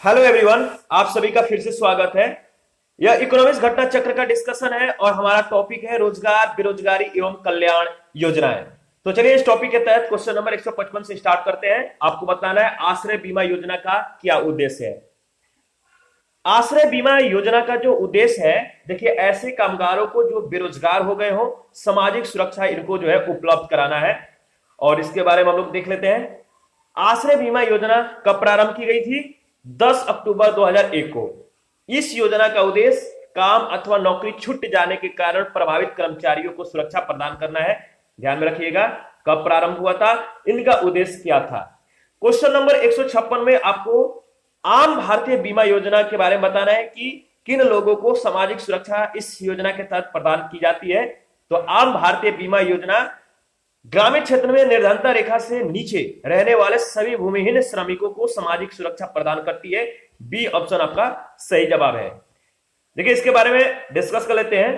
Hello everyone, आप सभी का फिर से स्वागत है। यह इकोनॉमिक्स घटना चक्र का डिस्कशन है और हमारा टॉपिक है रोजगार, बेरोजगारी एवं कल्याण योजनाएं। तो चलिए इस टॉपिक के तहत क्वेश्चन नंबर 155 से स्टार्ट करते हैं। आपको बताना है आश्रय बीमा योजना का क्या उद्देश्य है। आश्रय बीमा योजना का जो उद्देश्य है, देखिए ऐसे कामगारों को जो बेरोजगार हो गए हो, सामाजिक सुरक्षा इनको जो है उपलब्ध कराना है। और इसके बारे में हम लोग देख लेते हैं। आश्रय बीमा योजना कब प्रारंभ की गई थी? 10 अक्टूबर 2001 को। इस योजना का उद्देश्य काम अथवा नौकरी छूट जाने के कारण प्रभावित कर्मचारियों को सुरक्षा प्रदान करना है। ध्यान में रखिएगा कब प्रारंभ हुआ था, इनका उद्देश्य क्या था। क्वेश्चन नंबर 156 में आपको आम भारतीय बीमा योजना के बारे में बताना है कि किन लोगों को सामाजिक सुरक्षा इस योजना के तहत प्रदान की जाती है। तो आम भारतीय बीमा योजना ग्रामीण क्षेत्र में निर्धनता रेखा से नीचे रहने वाले सभी भूमिहीन श्रमिकों को सामाजिक सुरक्षा प्रदान करती है। बी ऑप्शन आपका सही जवाब है। देखिए इसके बारे में डिस्कस कर लेते हैं।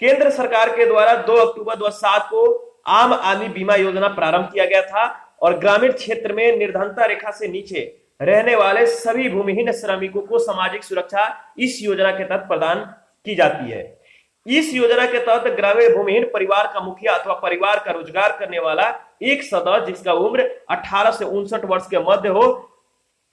केंद्र सरकार के द्वारा 2 अक्टूबर 2007 को आम आदमी बीमा योजना प्रारंभ किया गया था और ग्रामीण क्षेत्र में निर्धनता रेखा से नीचे रहने वाले सभी भूमिहीन श्रमिकों को सामाजिक सुरक्षा इस योजना के तहत प्रदान की जाती है। इस योजना के तहत ग्रामीण भूमिहीन परिवार का मुखिया अथवा परिवार का रोजगार करने वाला एक सदस्य जिसका उम्र 18 से 59 वर्ष के मध्य हो,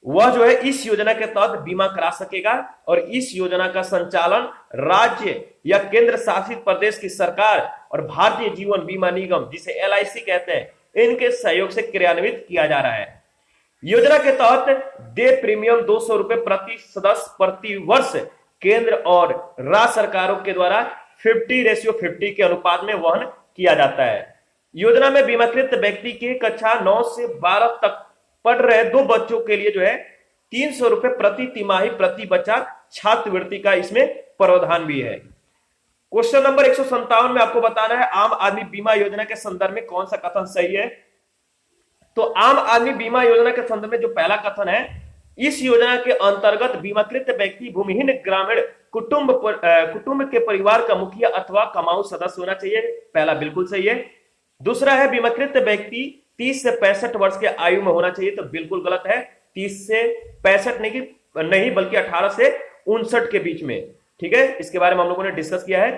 वह जो है इस योजना के तहत बीमा करा सकेगा। और इस योजना का संचालन राज्य या केंद्र शासित प्रदेश की सरकार और भारतीय जीवन बीमा निगम, जिसे LIC कहते हैं, इनके सहयोग से क्रियान्वित किया जा रहा है। योजना के तहत देय प्रीमियम 200 रुपए प्रति सदस्य प्रति वर्ष केंद्र और राज्य सरकारों के द्वारा 50:50 के अनुपात में वहन किया जाता है। योजना में बीमाकृत व्यक्ति के कक्षा 9 से 12 तक पढ़ रहे 2 बच्चों के लिए जो है 300 रुपए प्रति तिमाही प्रति बच्चा छात्रवृत्ति का इसमें प्रावधान भी है। क्वेश्चन नंबर 157 में आपको बताना है आम आदमी बीमा योजना के संदर्भ में कौन सा कथन सही है। तो आम आदमी बीमा योजना के संदर्भ में जो पहला कथन है, इस योजना के अंतर्गत बीमाकृत व्यक्ति भूमिहीन ग्रामीण कुटुंब के परिवार का मुखिया अथवा कमाऊ सदस्य होना चाहिए। पहला बिल्कुल सही है। दूसरा है बीमाकृत व्यक्ति 30 से 65 वर्ष के आयु में होना चाहिए, तो बिल्कुल गलत है। 30 से 65 नहीं बल्कि 18 से 59 के बीच में। ठीक है, इसके बारे में हम लोगों ने डिस्कस किया है,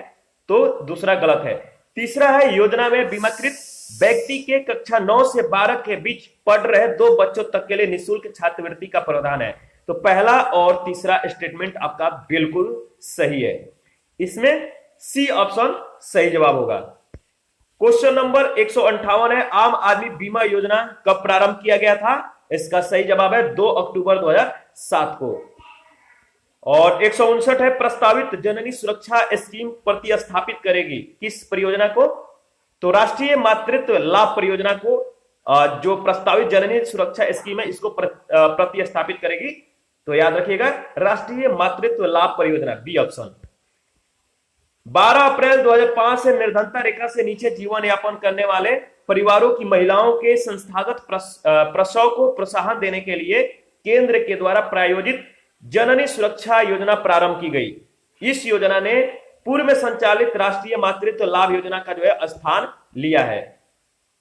तो दूसरा गलत है। तीसरा है योजना में बीमाकृत व्यक्ति के कक्षा 9 से 12 के बीच पढ़ रहे 2 बच्चों तक के लिए निःशुल्क छात्रवृत्ति का प्रावधान है। तो पहला और तीसरा स्टेटमेंट आपका बिल्कुल सही है। इसमें सी ऑप्शन सही जवाब होगा। क्वेश्चन नंबर 158 है आम आदमी बीमा योजना कब प्रारंभ किया गया था। इसका सही जवाब है 2 अक्टूबर 2007 को। और 159 है प्रस्तावित जननी सुरक्षा स्कीम प्रतिस्थापित करेगी किस परियोजना को। तो राष्ट्रीय मातृत्व लाभ परियोजना को जो प्रस्तावित जननी सुरक्षा स्कीम है इसको प्रतिस्थापित करेगी। तो याद रखिएगा राष्ट्रीय मातृत्व लाभ परियोजना, बी ऑप्शन। 12 अप्रैल 2005 से निर्धनता रेखा से नीचे जीवन यापन करने वाले परिवारों की महिलाओं के संस्थागत प्रसव को प्रोत्साहन देने के लिए केंद्र के द्वारा प्रायोजित जननी सुरक्षा योजना प्रारंभ की गई। इस योजना ने पूर्व में संचालित राष्ट्रीय मातृत्व लाभ योजना का जो है स्थान लिया है।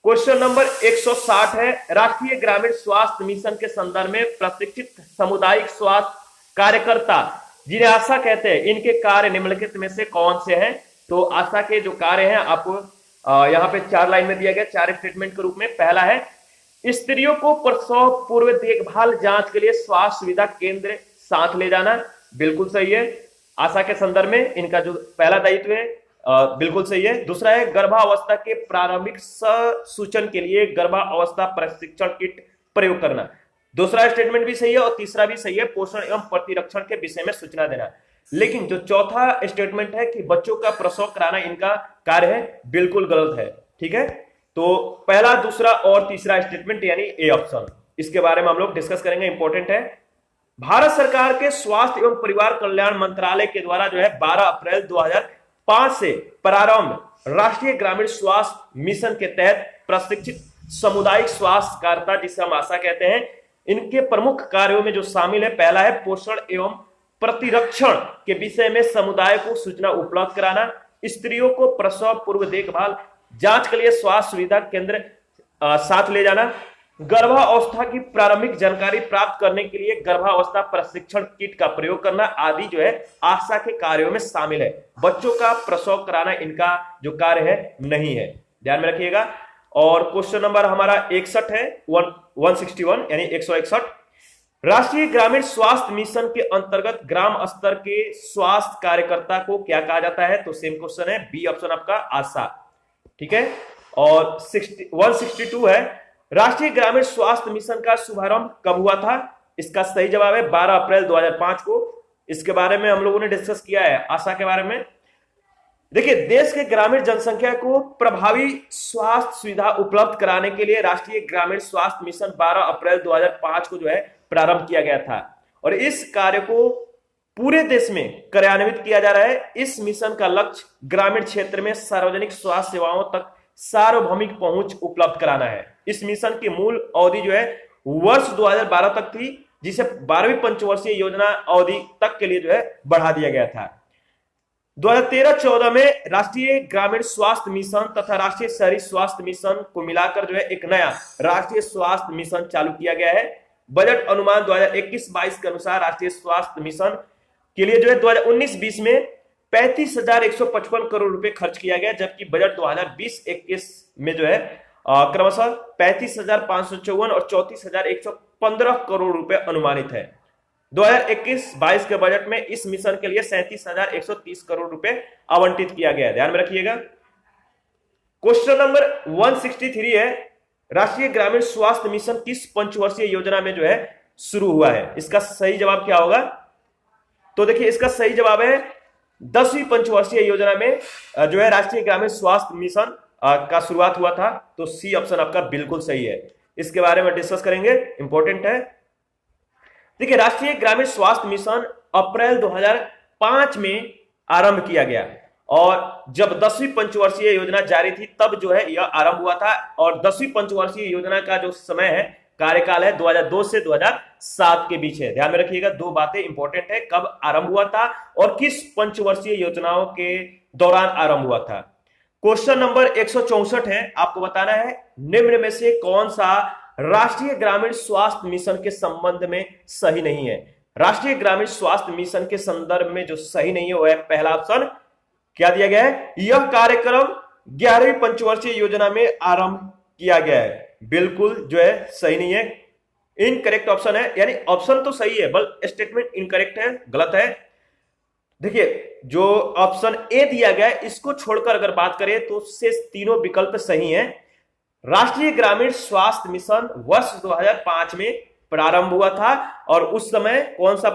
क्वेश्चन नंबर 160 है राष्ट्रीय ग्रामीण स्वास्थ्य मिशन के संदर्भ में प्रशिक्षित सामुदायिक स्वास्थ्य कार्यकर्ता जिन्हें आशा कहते हैं, इनके कार्य निम्नलिखित में से कौन से हैं। तो आशा के जो कार्य हैं आपको यहाँ पे 4 लाइन में दिया गया, 4 स्टेटमेंट के रूप में। पहला है स्त्रियों को प्रसव पूर्व देखभाल जांच के लिए स्वास्थ्य सुविधा केंद्र साथ ले जाना, बिल्कुल सही है। आशा के संदर्भ में इनका जो पहला दायित्व है बिल्कुल सही है। दूसरा है गर्भावस्था के प्रारंभिक सूचन के लिए गर्भावस्था प्रशिक्षण किट प्रयोग करना, दूसरा स्टेटमेंट भी सही है। और तीसरा भी सही है, पोषण एवं प्रतिरक्षण के विषय में सूचना देना। लेकिन जो चौथा स्टेटमेंट है कि बच्चों का प्रसव कराना इनका कार्य है, बिल्कुल गलत है। ठीक है, तो पहला, दूसरा और तीसरा स्टेटमेंट यानी ए ऑप्शन, इसके बारे में हम लोग डिस्कस करेंगे, इंपॉर्टेंट है। भारत सरकार के स्वास्थ्य एवं परिवार कल्याण मंत्रालय के द्वारा जो है 12 अप्रैल 2005 से प्रारंभ राष्ट्रीय ग्रामीण स्वास्थ्य मिशन के तहत प्रशिक्षित सामुदायिक स्वास्थ्य कार्यकर्ता, जिसे हम आशा कहते हैं, इनके प्रमुख कार्यों में जो शामिल है, पहला है पोषण एवं प्रतिरक्षण के विषय में समुदाय को सूचना उपलब्ध कराना, स्त्रियों को प्रसव पूर्व देखभाल जांच के लिए स्वास्थ्य सुविधा केंद्र साथ ले जाना, गर्भावस्था की प्रारंभिक जानकारी प्राप्त करने के लिए गर्भावस्था प्रशिक्षण किट का प्रयोग करना आदि जो है आशा के कार्यों में शामिल है। बच्चों का प्रसव कराना इनका जो कार्य है नहीं है, ध्यान में रखिएगा। और क्वेश्चन नंबर हमारा 61 है, 161 यानी 161। राष्ट्रीय ग्रामीण स्वास्थ्य मिशन के अंतर्गत ग्राम स्तर के स्वास्थ्य कार्यकर्ता को क्या कहा जाता है? तो सेम क्वेश्चन है, बी ऑप्शन आपका आशा, ठीक है। और 162 है, राष्ट्रीय ग्रामीण स्वास्थ्य मिशन का शुभारंभ कब हुआ था? इसका सही जवाब है 12 अप्रैल 2005 को। इसके बारे में हम लोगों ने डिस्कस किया है, आशा के बारे में। देखिए, देश के ग्रामीण जनसंख्या को प्रभावी स्वास्थ्य सुविधा उपलब्ध कराने के लिए राष्ट्रीय ग्रामीण स्वास्थ्य मिशन 12 अप्रैल 2005 को जो है प्रारंभ किया गया था और इस कार्य को पूरे देश में कार्यान्वित किया जा रहा है। इस मिशन का लक्ष्य ग्रामीण क्षेत्र में सार्वजनिक स्वास्थ्य सेवाओं तक सार्वभौमिक पहुंच उपलब्ध कराना है। इस मिशन की मूल अवधि जो है वर्ष 2012 तक थी, जिसे 12वीं पंचवर्षीय योजना अवधि तक के लिए जो है बढ़ा दिया गया था। 2013-14 में राष्ट्रीय ग्रामीण स्वास्थ्य मिशन तथा राष्ट्रीय शहरी स्वास्थ्य मिशन को मिलाकर जो है एक नया राष्ट्रीय स्वास्थ्य मिशन चालू किया गया है। बजट अनुमान 2021-22 के अनुसार राष्ट्रीय स्वास्थ्य मिशन के लिए जो है 2019-20 में 35,155 करोड़ रुपए खर्च किया गया, जबकि बजट 2020-21 में जो है क्रमशः 35,554 और 34,115 करोड़ रुपए अनुमानित है। 2021-22 के बजट में इस मिशन के लिए 37,130 करोड़ रुपए आवंटित किया गया है, ध्यान में रखिएगा। क्वेश्चन नंबर 163 है, राष्ट्रीय ग्रामीण स्वास्थ्य मिशन किस पंचवर्षीय योजना में जो है शुरू हुआ है? इसका सही जवाब क्या होगा? तो देखिए, इसका सही जवाब है 10वीं पंचवर्षीय योजना में जो है राष्ट्रीय ग्रामीण स्वास्थ्य मिशन का शुरुआत हुआ था। तो सी ऑप्शन आपका बिल्कुल सही है। इसके बारे में डिस्कस करेंगे, इंपॉर्टेंट है। देखिए, राष्ट्रीय ग्रामीण स्वास्थ्य मिशन अप्रैल 2005 में आरंभ किया गया और जब 10वीं पंचवर्षीय योजना जारी थी तब जो है यह आरंभ हुआ था। और 10वीं पंचवर्षीय योजना का जो समय है, कार्यकाल है 2002 से 2007 के बीच है, ध्यान में रखिएगा। दो बातें इंपॉर्टेंट है, कब आरंभ हुआ था और किस पंचवर्षीय योजनाओं के दौरान आरंभ हुआ था। क्वेश्चन नंबर 164 है, आपको बताना है निम्न में से कौन सा राष्ट्रीय ग्रामीण स्वास्थ्य मिशन के संबंध में सही नहीं है? राष्ट्रीय ग्रामीण स्वास्थ्य मिशन के संदर्भ में जो सही नहीं है वो है पहला ऑप्शन, क्या दिया गया है? यह कार्यक्रम 11वीं पंचवर्षीय योजना में आरंभ किया गया है। बिल्कुल जो है सही नहीं है, इनकरेक्ट ऑप्शन है, यानी ऑप्शन तो सही है बट स्टेटमेंट इनकरेक्ट है, गलत है। देखिए, जो ऑप्शन ए दिया गया है इसको छोड़कर अगर बात करें तो शेष तीनों विकल्प सही हैं। राष्ट्रीय ग्रामीण स्वास्थ्य मिशन वर्ष 2005 में प्रारंभ हुआ था और उस समय कौन सा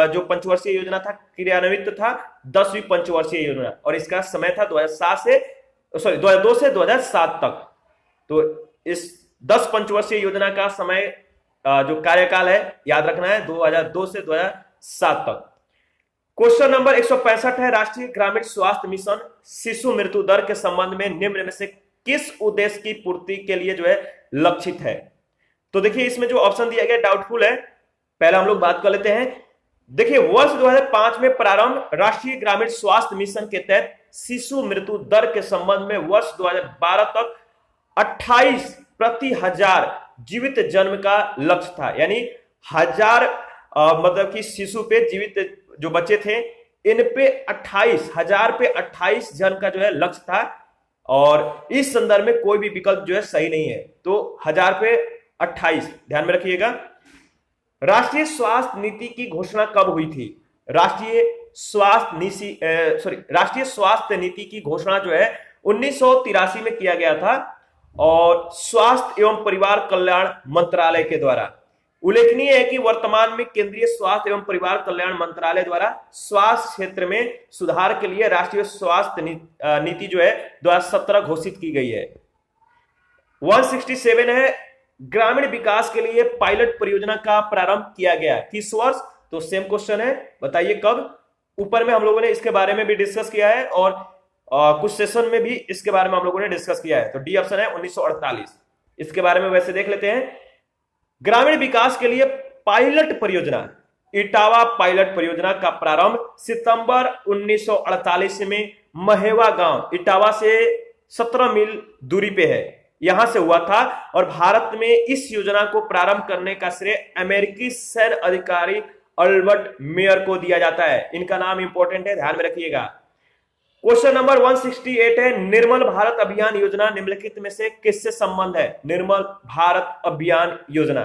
जो पंचवर्षीय योजना था क्रियान्वित था? 10वीं पंचवर्षीय योजना, और इसका समय था 2002 से 2007 तक। तो इस 10 पंचवर्षीय योजना का समय जो कार्यकाल है याद रखना है 2002 से 2007 तक। क्वेश्चन नंबर 165 है, राष्ट्रीय ग्रामीण स्वास्थ्य मिशन शिशु मृत्यु दर के संबंध में निम्न में से किस उद्देश्य की पूर्ति के लिए जो है लक्षित है? तो देखिए, इसमें जो ऑप्शन दिया गया डाउटफुल है, पहले हम लोग बात कर लेते हैं। देखिए, वर्ष 2005 में प्रारंभ राष्ट्रीय ग्रामीण स्वास्थ्य मिशन के तहत शिशु मृत्यु दर के संबंध में वर्ष 2012 तक 28 प्रति हजार जीवित जन्म का लक्ष्य था, यानी हजार मतलब कि शिशु पे जीवित जो बच्चे थे इन पे 28,000 पे 28 जन का जो है लक्ष्य था और इस संदर्भ में कोई भी विकल्प जो है सही नहीं है। तो 1000 पे 28, ध्यान में रखिएगा। राष्ट्रीय स्वास्थ्य नीति की घोषणा कब हुई थी? राष्ट्रीय स्वास्थ्य नीति की घोषणा जो है 1983 में किया गया था और स्वास्थ्य एवं परिवार कल्याण मंत्रालय के द्वारा। उल्लेखनीय है कि वर्तमान में केंद्रीय स्वास्थ्य एवं परिवार कल्याण मंत्रालय द्वारा स्वास्थ्य क्षेत्र में सुधार के लिए राष्ट्रीय स्वास्थ्य नीति जो है 2017 घोषित की गई है। 167 है, ग्रामीण विकास के लिए पायलट परियोजना का प्रारंभ किया गया किस वर्ष? तो सेम क्वेश्चन है, बताइए कब? ऊपर में हम लोगों ने इसके बारे में भी डिस्कस किया है और कुछ सेशन में भी इसके बारे में हम लोगों ने डिस्कस किया है। तो डी ऑप्शन है 1948। इसके बारे में वैसे देख लेते हैं। ग्रामीण विकास के लिए पायलट परियोजना, इटावा पायलट परियोजना का प्रारंभ सितंबर 1948 में महेवा गांव इटावा से 17 मील दूरी पे है। यहां से हुआ था और भारत में इस योजना को प्रारंभ करने का श्रेय अमेरिकी सैन्य अधिकारी अल्बर्ट मेयर को दिया जाता है। इनका नाम इंपॉर्टेंट है, ध्यान में रखिएगा। क्वेश्चन नंबर 168 है, निर्मल भारत अभियान योजना निम्नलिखित में से किससे संबंध है? निर्मल भारत अभियान योजना,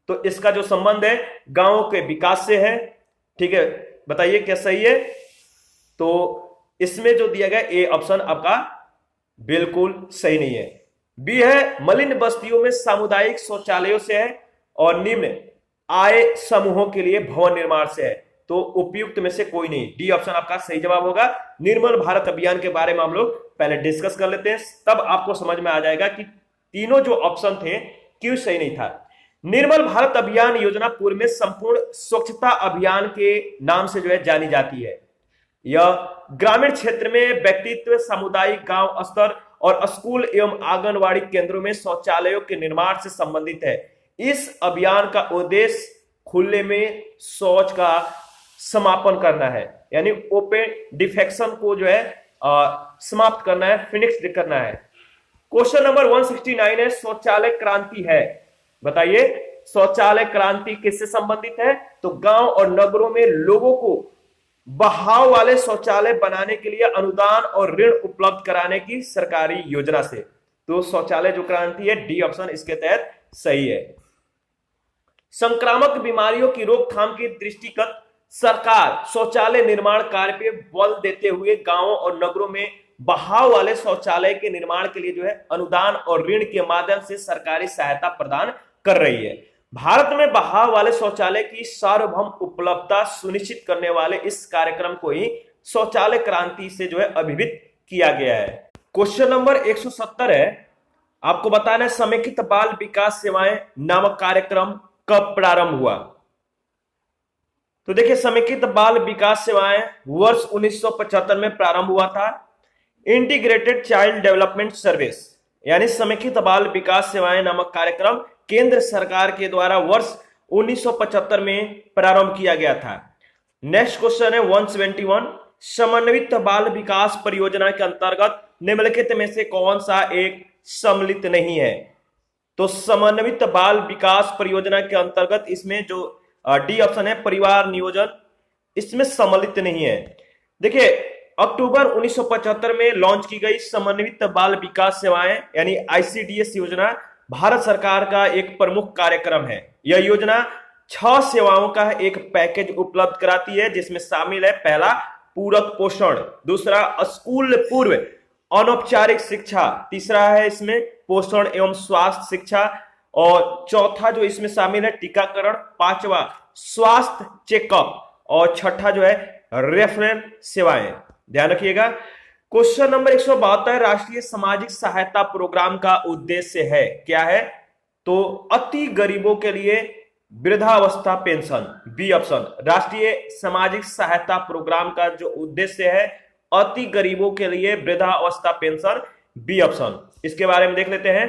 तो इसका जो संबंध है गांवों के विकास से है। ठीक है, बताइए क्या सही है? तो इसमें जो दिया गया ए ऑप्शन आपका बिल्कुल सही नहीं है। बी है, मलिन बस्तियों में सामुदायिक शौचालयों से है और निम्न आय समूहों के लिए भवन निर्माण से है, तो उपयुक्त में से कोई नहीं। डी ऑप्शन आपका सही जवाब होगा। निर्मल भारत अभियान के बारे में हम लोग पहले डिस्कस कर लेते हैं, तब आपको समझ में आ जाएगा कि तीनों जो ऑप्शन थे क्यों सही नहीं था। निर्मल भारत अभियान योजना पूर्व में संपूर्ण स्वच्छता अभियान के नाम से जो है जानी जाती है। यह ग्रामीण क्षेत्र में व्यक्तित्व, सामुदायिक, गांव स्तर और स्कूल एवं आंगनवाड़ी केंद्रों में शौचालयों के निर्माण से संबंधित है। इस अभियान का उद्देश्य खुले में शौच का समापन करना है, यानी ओपन डिफेक्शन को जो है समाप्त करना है, फिनिश करना है। क्वेश्चन नंबर 169 है, शौचालय क्रांति है, बताइए शौचालय क्रांति किससे संबंधित है? तो गांव और नगरों में लोगों को बहाव वाले शौचालय बनाने के लिए अनुदान और ऋण उपलब्ध कराने की सरकारी योजना से। तो शौचालय जो क्रांति है, डी ऑप्शन इसके तहत सही है। संक्रामक बीमारियों की रोकथाम के दृष्टिगत सरकार शौचालय निर्माण कार्य पे बल देते हुए गांवों और नगरों में बहाव वाले शौचालय के निर्माण के लिए जो है अनुदान और ऋण के माध्यम से सरकारी सहायता प्रदान कर रही है। भारत में बहाव वाले शौचालय की सार्वभौम उपलब्धता सुनिश्चित करने वाले इस कार्यक्रम को ही शौचालय क्रांति से जो है अभिहित किया गया है। क्वेश्चन नंबर 170 है, आपको बताना है समेकित बाल विकास सेवाएं नामक कार्यक्रम कब प्रारंभ हुआ? तो देखिए समेकित बाल विकास सेवाएं वर्ष 1975 में प्रारंभ हुआ था। इंटीग्रेटेड चाइल्ड डेवलपमेंट सर्विस यानी समेकित बाल विकास सेवाएं नामक कार्यक्रम केंद्र सरकार के द्वारा वर्ष 1975 में प्रारंभ किया गया था। नेक्स्ट क्वेश्चन है 171, समन्वित बाल विकास परियोजना के अंतर्गत निम्नलिखित में से कौन सा एक सम्मिलित नहीं है? तो समन्वित बाल विकास परियोजना के अंतर्गत इसमें जो डी ऑप्शन है परिवार नियोजन, इसमें सम्मिलित नहीं है। देखिए अक्टूबर 1975 में लॉन्च की गई समन्वित बाल विकास सेवाएं यानी आईसीडीएस योजना भारत सरकार का एक प्रमुख कार्यक्रम है। यह योजना 6 सेवाओं का एक पैकेज उपलब्ध कराती है, जिसमें शामिल है पहला पूरक पोषण, दूसरा स्कूल पूर्व अनौपचारिक शिक्षा, तीसरा है इसमें पोषण एवं स्वास्थ्य शिक्षा, और चौथा जो इसमें शामिल है टीकाकरण, पांचवा स्वास्थ्य चेकअप और छठा जो है रेफरल सेवाएं। ध्यान रखिएगा। क्वेश्चन नंबर 172, राष्ट्रीय सामाजिक सहायता प्रोग्राम का उद्देश्य है क्या है? तो अति गरीबों के लिए वृद्धावस्था पेंशन, बी ऑप्शन। राष्ट्रीय सामाजिक सहायता प्रोग्राम का जो उद्देश्य है अति गरीबों के लिए वृद्धावस्था पेंशन, बी ऑप्शन। इसके बारे में देख लेते हैं।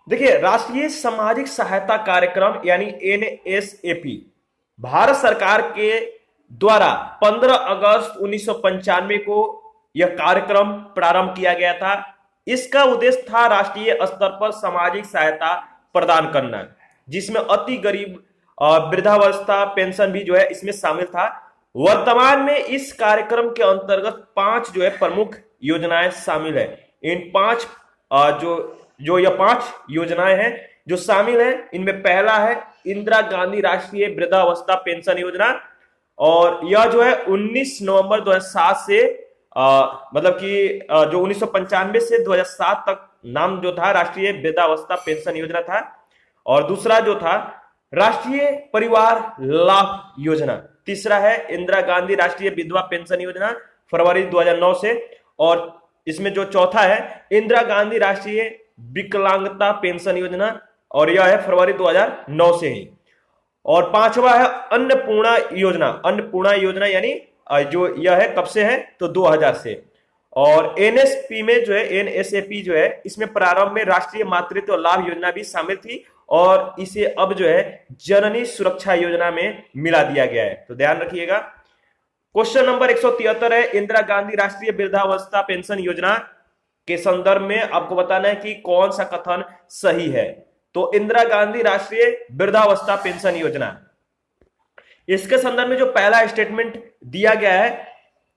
देखिए राष्ट्रीय सामाजिक सहायता कार्यक्रम यानी एनएसएपी भारत सरकार के द्वारा 15 अगस्त 1995 को यह कार्यक्रम प्रारंभ किया गया था। इसका उद्देश्य था राष्ट्रीय स्तर पर सामाजिक सहायता प्रदान करना, जिसमें अति गरीब वृद्धावस्था पेंशन भी जो है इसमें शामिल था। वर्तमान में इस कार्यक्रम के अंतर्गत 5 जो है प्रमुख योजनाएं शामिल है। इन 5 जो यह 5 योजनाएं हैं जो शामिल है, इनमें पहला है इंदिरा गांधी राष्ट्रीय वृद्धावस्था पेंशन योजना, और यह जो है 19 नवंबर 2007 से मतलब कि जो 1995 से 2007 तक नाम जो था राष्ट्रीय वृद्धावस्था पेंशन योजना था। और दूसरा जो था राष्ट्रीय परिवार लाभ योजना, तीसरा है इंदिरा गांधी राष्ट्रीय विधवा पेंशन योजना फरवरी 2009 से, और इसमें जो चौथा है इंदिरा गांधी राष्ट्रीय विकलांगता पेंशन योजना, और यह है फरवरी 2009 से ही। और पांचवा है अन्नपूर्णा योजना। अन्नपूर्णा योजना यानी जो यह है कब से है? तो 2000 से। और एनएसपी में जो है एनएसएपी जो है इसमें प्रारंभ में राष्ट्रीय मातृत्व लाभ योजना भी शामिल थी, और इसे अब जो है जननी सुरक्षा योजना में मिला दिया गया है, तो ध्यान रखिएगा। क्वेश्चन नंबर 173 है इंदिरा गांधी राष्ट्रीय वृद्धावस्था पेंशन योजना के संदर्भ में आपको बताना है कि कौन सा कथन सही है। तो इंदिरा गांधी राष्ट्रीय वृद्धावस्था पेंशन योजना, इसके संदर्भ में जो पहला स्टेटमेंट दिया गया है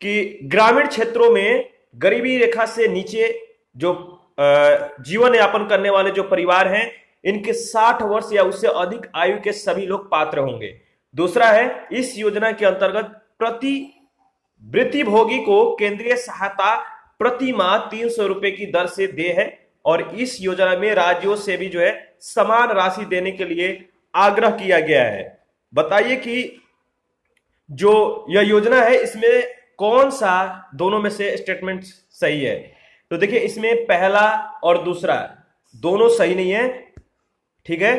कि ग्रामीण क्षेत्रों में गरीबी रेखा से नीचे जो जीवन यापन करने वाले जो परिवार हैं, इनके 60 वर्ष या उससे अधिक आयु के सभी लोग पात्र होंगे। दूसरा है, इस योजना के अंतर्गत प्रति वृत्तिभोगी को केंद्रीय सहायता प्रति माह 300 रुपए की दर से दे है, और इस योजना में राज्यों से भी जो है समान राशि देने के लिए आग्रह किया गया है। बताइए कि जो यह योजना है इसमें कौन सा दोनों में से स्टेटमेंट सही है? तो देखिए, इसमें पहला और दूसरा दोनों सही नहीं है, ठीक है,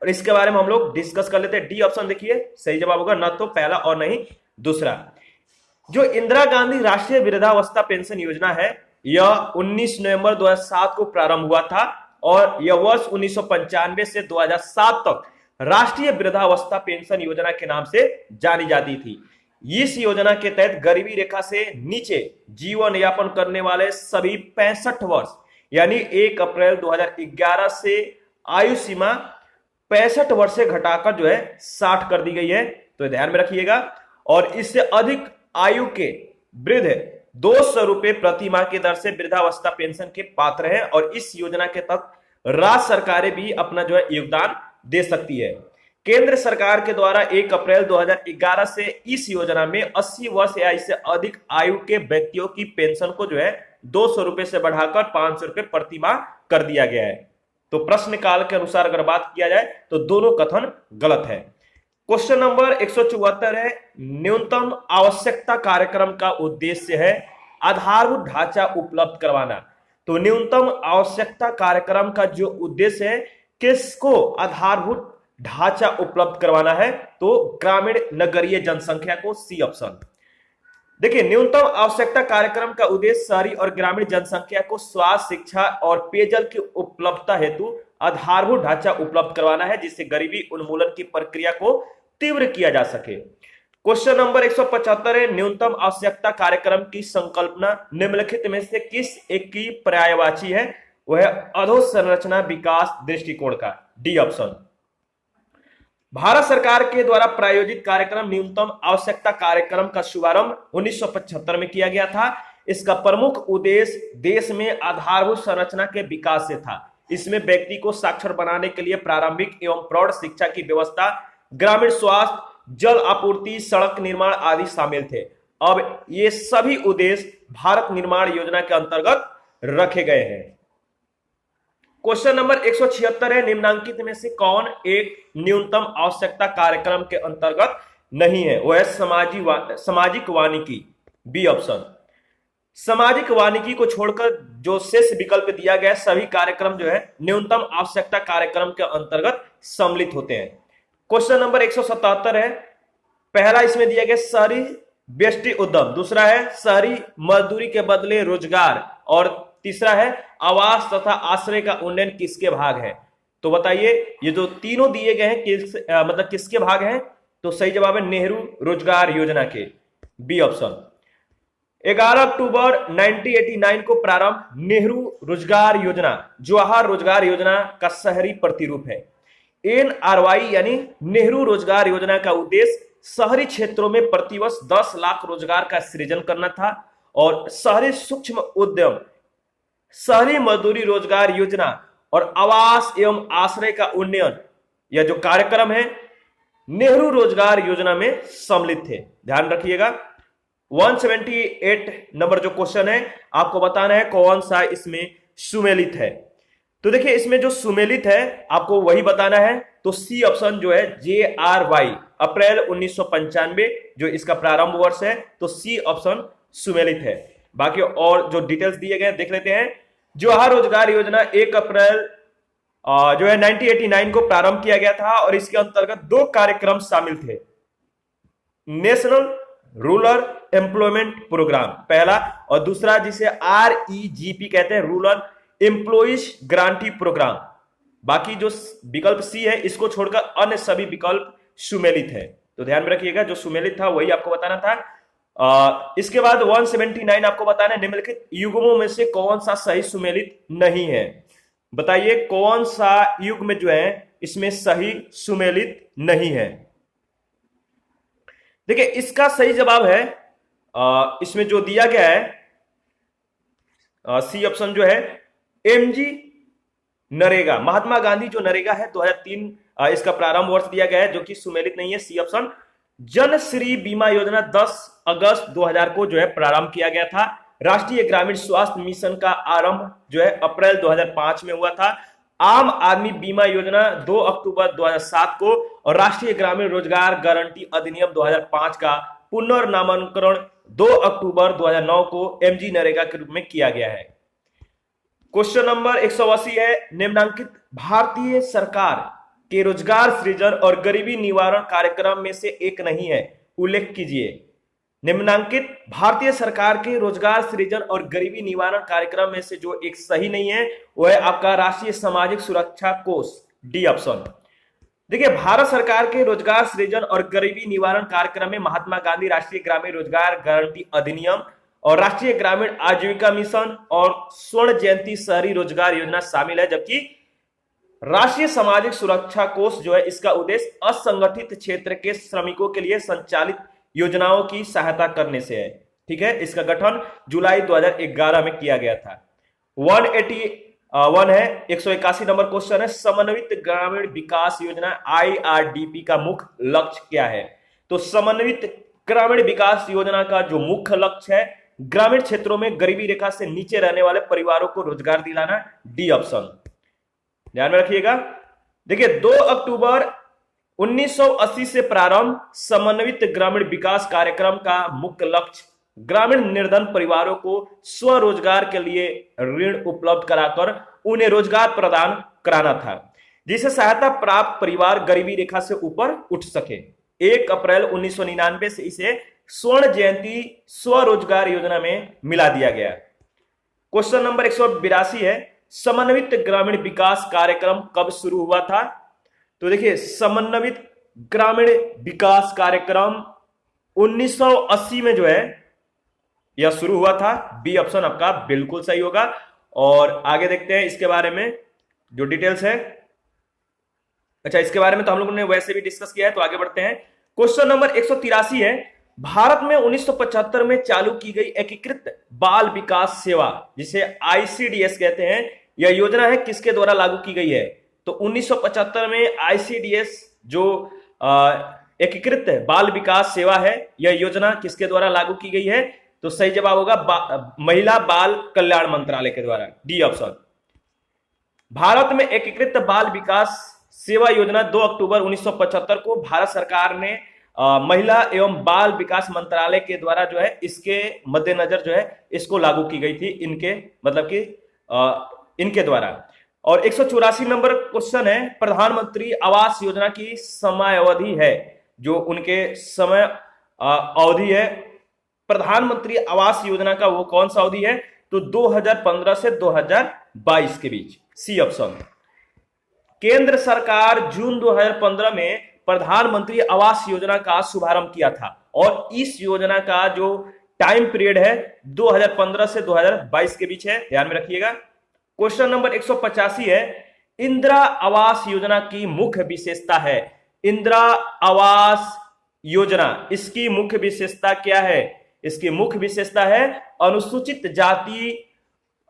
और इसके बारे में हम लोग डिस्कस कर लेते हैं। डी ऑप्शन देखिए सही जवाब होगा, न तो पहला और नहीं दूसरा। जो इंदिरा गांधी राष्ट्रीय वृद्धावस्था पेंशन योजना है, यह 19 नवंबर 2007 को प्रारंभ हुआ था और यह वर्ष 1995 से 2007 तक राष्ट्रीय वृद्धावस्था पेंशन योजना के नाम से जानी जाती थी। इस योजना के तहत गरीबी रेखा से नीचे जीवन यापन करने वाले सभी 65 वर्ष यानी 1 अप्रैल 2011 से आयु सीमा 65 वर्ष से घटाकर जो है 60 कर दी गई है, तो ध्यान में रखिएगा। और इससे अधिक आयु के वृद्ध 200 रुपए प्रति माह की दर से वृद्धावस्था पेंशन के पात्र हैं, और इस योजना के तहत राज्य सरकारें भी अपना जो है योगदान दे सकती है। केंद्र सरकार के द्वारा 1 अप्रैल 2011 से इस योजना में 80 वर्ष या इससे अधिक आयु के व्यक्तियों की पेंशन को जो है 200 रुपए से बढ़ाकर 500 रुपए प्रति माह कर दिया गया है। तो प्रश्न काल के अनुसार अगर बात किया जाए तो दोनों कथन गलत है। क्वेश्चन नंबर 174 है, न्यूनतम आवश्यकता कार्यक्रम का उद्देश्य है आधारभूत ढांचा उपलब्ध करवाना। तो न्यूनतम आवश्यकता कार्यक्रम का जो उद्देश्य है, किसको आधारभूत ढांचा उपलब्ध करवाना है? तो ग्रामीण नगरीय जनसंख्या को, सी ऑप्शन। देखिए, न्यूनतम आवश्यकता कार्यक्रम का उद्देश्य शहरी और ग्रामीण जनसंख्या को स्वास्थ्य, शिक्षा और पेयजल की उपलब्धता हेतु आधारभूत ढांचा उपलब्ध करवाना है, जिससे गरीबी उन्मूलन की प्रक्रिया को तीव्र किया जा सके। क्वेश्चन नंबर 175 है, न्यूनतम आवश्यकता कार्यक्रम की संकल्पना निम्नलिखित में से किस एक की पर्यायवाची है? वह अधोसंरचना विकास दृष्टिकोण का, डी ऑप्शन। भारत सरकार के द्वारा प्रायोजित कार्यक्रम न्यूनतम आवश्यकता कार्यक्रम का शुभारंभ 1975 में किया गया था। इसका प्रमुख उद्देश्य देश में आधारभूत संरचना के विकास से था। इसमें व्यक्ति को साक्षर बनाने के लिए प्रारंभिक एवं प्रौढ़ शिक्षा की व्यवस्था, ग्रामीण स्वास्थ्य, जल आपूर्ति, सड़क निर्माण आदि शामिल थे। अब ये सभी उद्देश्य भारत निर्माण योजना के अंतर्गत रखे गए हैं। क्वेश्चन नंबर 176 है, निम्नांकित में से कौन एक न्यूनतम आवश्यकता कार्यक्रम के अंतर्गत नहीं है? वह है सामाजिक वानिकी, बी ऑप्शन। सामाजिक वानिकी को छोड़कर जो शेष विकल्प दिया गया, सभी कार्यक्रम जो है न्यूनतम आवश्यकता कार्यक्रम के अंतर्गत सम्मिलित होते हैं। क्वेश्चन नंबर 177 है, पहला इसमें दिया गया शहरी व्यष्टि उद्यम, दूसरा है शहरी मजदूरी के बदले रोजगार, और तीसरा है आवास तथा आश्रय का उन्नयन किसके भाग है? तो बताइए, ये जो तीनों दिए गए हैं मतलब किसके भाग हैं? तो सही जवाब है नेहरू रोजगार योजना के, बी ऑप्शन। 11 अक्टूबर 1989 को प्रारंभ नेहरू रोजगार योजना जवाहर रोजगार योजना का शहरी प्रतिरूप है। NRY यानी नेहरू रोजगार योजना का उद्देश्य शहरी क्षेत्रों में प्रतिवर्ष 10 लाख रोजगार का सृजन करना था, और शहरी सूक्ष्म उद्यम, शहरी मजदूरी रोजगार योजना और आवास एवं आश्रय का उन्नयन, यह जो कार्यक्रम है नेहरू रोजगार योजना में सम्मिलित थे। ध्यान रखिएगा। 178 नंबर जो क्वेश्चन है, आपको बताना है कौन सा इसमें सुमेलित है। तो देखिए, इसमें जो सुमेलित है आपको वही बताना है। तो सी ऑप्शन जो है JRY, अप्रैल 1995 जो इसका प्रारंभ वर्ष है, तो सी ऑप्शन सुमेलित है। बाकी और जो डिटेल्स दिए गए देख लेते हैं। जवाहर रोजगार योजना 1 अप्रैल जो है 1989 को प्रारंभ किया गया था, और इसके अंतर्गत 2 कार्यक्रम शामिल थे। नेशनल रूरल एम्प्लॉयमेंट प्रोग्राम पहला, और दूसरा जिसे REGP कहते हैं, रूरल एम्प्लॉइज गारंटी प्रोग्राम। बाकी जो विकल्प सी है इसको छोड़कर अन्य सभी विकल्प सुमेलित है। तो ध्यान में रखिएगा, जो सुमेलित था वही आपको बताना था। इसके बाद 179 आपको बताना है, निम्नलिखित युग्मों में से कौन सा सही सुमेलित नहीं है। बताइए कौन सा युग्म जो है इसमें सही सुमेलित नहीं है। देखिए इसका सही जवाब है इसमें जो दिया गया है सी ऑप्शन जो है, एमजी नरेगा। महात्मा गांधी जो नरेगा है 2003 इसका प्रारंभ वर्ष दिया गया है, जो कि सुमेलित नहीं है, सी ऑप्शन। जन श्री बीमा योजना 10 अगस्त 2000 को जो है प्रारंभ किया गया था। राष्ट्रीय ग्रामीण स्वास्थ्य मिशन का आरंभ जो है अप्रैल 2005 में हुआ था। आम आदमी बीमा योजना 2 अक्टूबर 2007 को, और राष्ट्रीय ग्रामीण रोजगार गारंटी अधिनियम 2005 का पुनर्नामकरण 2 अक्टूबर 2009 को एमजी नरेगा के रूप में किया गया है। क्वेश्चन नंबर 180 है, निम्नांकित भारतीय सरकार के रोजगार सृजन और गरीबी निवारण कार्यक्रम में से एक नहीं है, उल्लेख कीजिए। निम्नांकित भारतीय सरकार के रोजगार सृजन और गरीबी निवारण कार्यक्रम में से जो एक सही नहीं है वह है आपका राष्ट्रीय सामाजिक सुरक्षा कोष, डी ऑप्शन। देखिए भारत सरकार के रोजगार सृजन और गरीबी निवारण कार्यक्रम में महात्मा गांधी राष्ट्रीय ग्रामीण रोजगार गारंटी अधिनियम और राष्ट्रीय ग्रामीण आजीविका मिशन और स्वर्ण जयंती शहरी रोजगार योजना शामिल है, जबकि राष्ट्रीय सामाजिक सुरक्षा कोष जो है इसका उद्देश्य असंगठित क्षेत्र के श्रमिकों के लिए संचालित योजनाओं की सहायता करने से है। ठीक है, इसका गठन जुलाई 2011 में किया गया था। 181 है, 181 नंबर क्वेश्चन है, समन्वित ग्रामीण विकास योजना IRDP का मुख्य लक्ष्य क्या है। तो समन्वित ग्रामीण विकास योजना का जो मुख्य लक्ष्य है ग्रामीण क्षेत्रों में गरीबी रेखा से नीचे रहने वाले परिवारों को रोजगार दिलाना, डी ऑप्शन। ध्यान में रखिएगा। देखिए 2 अक्टूबर 1980 से प्रारंभ समन्वित ग्रामीण विकास कार्यक्रम का मुख्य लक्ष्य ग्रामीण निर्धन परिवारों को स्वरोजगार के लिए ऋण उपलब्ध कराकर उन्हें रोजगार प्रदान कराना था, जिससे सहायता प्राप्त परिवार गरीबी रेखा से ऊपर उठ सके। 1 अप्रैल 1999 से इसे स्वर्ण जयंती स्वरोजगार योजना में मिला दिया गया। क्वेश्चन नंबर 182 है, समन्वित ग्रामीण विकास कार्यक्रम कब शुरू हुआ था। तो देखिए समन्वित ग्रामीण विकास कार्यक्रम 1980 में जो है यह शुरू हुआ था, बी ऑप्शन आपका बिल्कुल सही होगा। और आगे देखते हैं इसके बारे में जो डिटेल्स है। अच्छा इसके बारे में तो हम लोगों ने वैसे भी डिस्कस किया है, तो आगे बढ़ते हैं। क्वेश्चन नंबर 183 है, भारत में 1975 में चालू की गई एकीकृत बाल विकास सेवा जिसे ICDS कहते हैं, यह योजना है किसके द्वारा लागू की गई है। तो 1975 में ICDS जो एकीकृत बाल विकास सेवा है, यह योजना किसके द्वारा लागू की गई है। तो सही जवाब होगा महिला बाल कल्याण मंत्रालय के द्वारा, डी ऑप्शन। भारत में एकीकृत बाल विकास सेवा योजना 2 अक्टूबर 1975 को भारत सरकार ने महिला एवं बाल विकास मंत्रालय के द्वारा जो है इसके मद्देनजर जो है इसको लागू की गई थी, इनके मतलब कि इनके द्वारा। और 184 नंबर क्वेश्चन है, प्रधानमंत्री आवास योजना की समयावधि है, जो उनके समय अवधि है प्रधानमंत्री आवास योजना का वो कौन सा अवधि है। तो 2015 से 2022 के बीच, सी ऑप्शन। केंद्र सरकार जून 2015 में प्रधानमंत्री आवास योजना का शुभारंभ किया था और इस योजना का जो टाइम पीरियड है 2015 से 2022 के बीच है, ध्यान में रखिएगा। क्वेश्चन नंबर 185 है, इंदिरा आवास योजना की मुख्य विशेषता है। इंदिरा आवास योजना, इसकी मुख्य विशेषता क्या है। इसकी मुख्य विशेषता है अनुसूचित जाति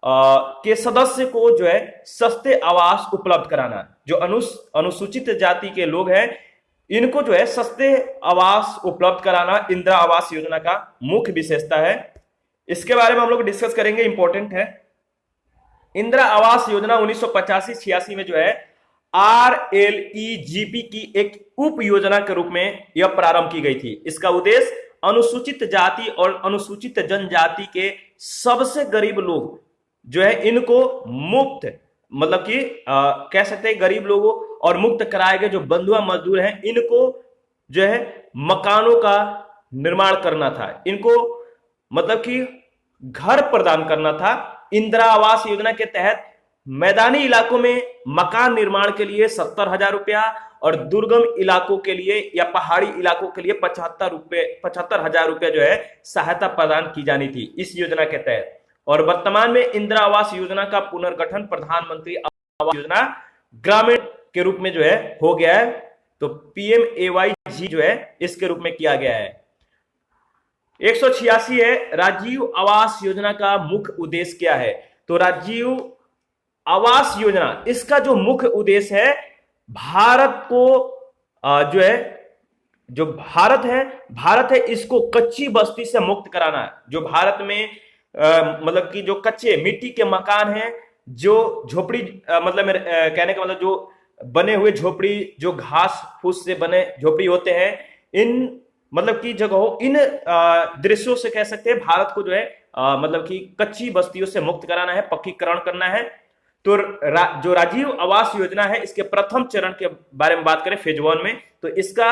के सदस्य को जो है सस्ते आवास उपलब्ध कराना। जो अनुसूचित जाति के लोग हैं इनको जो है सस्ते आवास उपलब्ध कराना इंदिरा आवास योजना का मुख्य विशेषता है। इसके बारे में हम लोग डिस्कस करेंगे, इंपॉर्टेंट है। इंदिरा आवास योजना 1985-86 में जो है RLEGP की एक उप योजना के रूप में यह प्रारंभ की गई थी। इसका उद्देश्य अनुसूचित जाति और अनुसूचित जनजाति के सबसे गरीब लोग जो है इनको मुफ्त, मतलब कि कह सकते हैं गरीब लोगों और मुक्त कराए गए जो बंधुआ मजदूर हैं इनको जो है मकानों का निर्माण करना था, इनको मतलब कि घर प्रदान करना था। इंदिरा आवास योजना के तहत मैदानी इलाकों में मकान निर्माण के लिए 70,000 रुपया और दुर्गम इलाकों के लिए या पहाड़ी इलाकों के लिए 75,000 रुपया जो है सहायता प्रदान की जानी थी इस योजना के तहत। और वर्तमान में इंदिरा आवास योजना का पुनर्गठन प्रधानमंत्री आवास योजना ग्रामीण के रूप में जो है हो गया है। तो PMAYG जो है इसके रूप में किया गया है। 186 है, राजीव आवास योजना का मुख्य उद्देश्य क्या है? तो राजीव आवास योजना, इसका जो मुख्य उद्देश्य है, भारत को जो है, जो भारत है इसको कच्ची बस्ती से मुक्त कराना है। जो भारत में मतलब कि जो कच्चे मिट्टी के मकान हैं, जो झोपड़ी मतलब मेरे कहने का मतलब जो बने हुए झोपड़ी, जो घास फूस से बने झोपड़ी होते हैं, इन मतलब की जगहों, इन दृश्यों से कह सकते हैं भारत को जो है मतलब कि कच्ची बस्तियों से मुक्त कराना है, पक्कीकरण करना है। तो जो राजीव आवास योजना है, इसके प्रथम चरण के बारे में बात करें फेज 1 में, तो इसका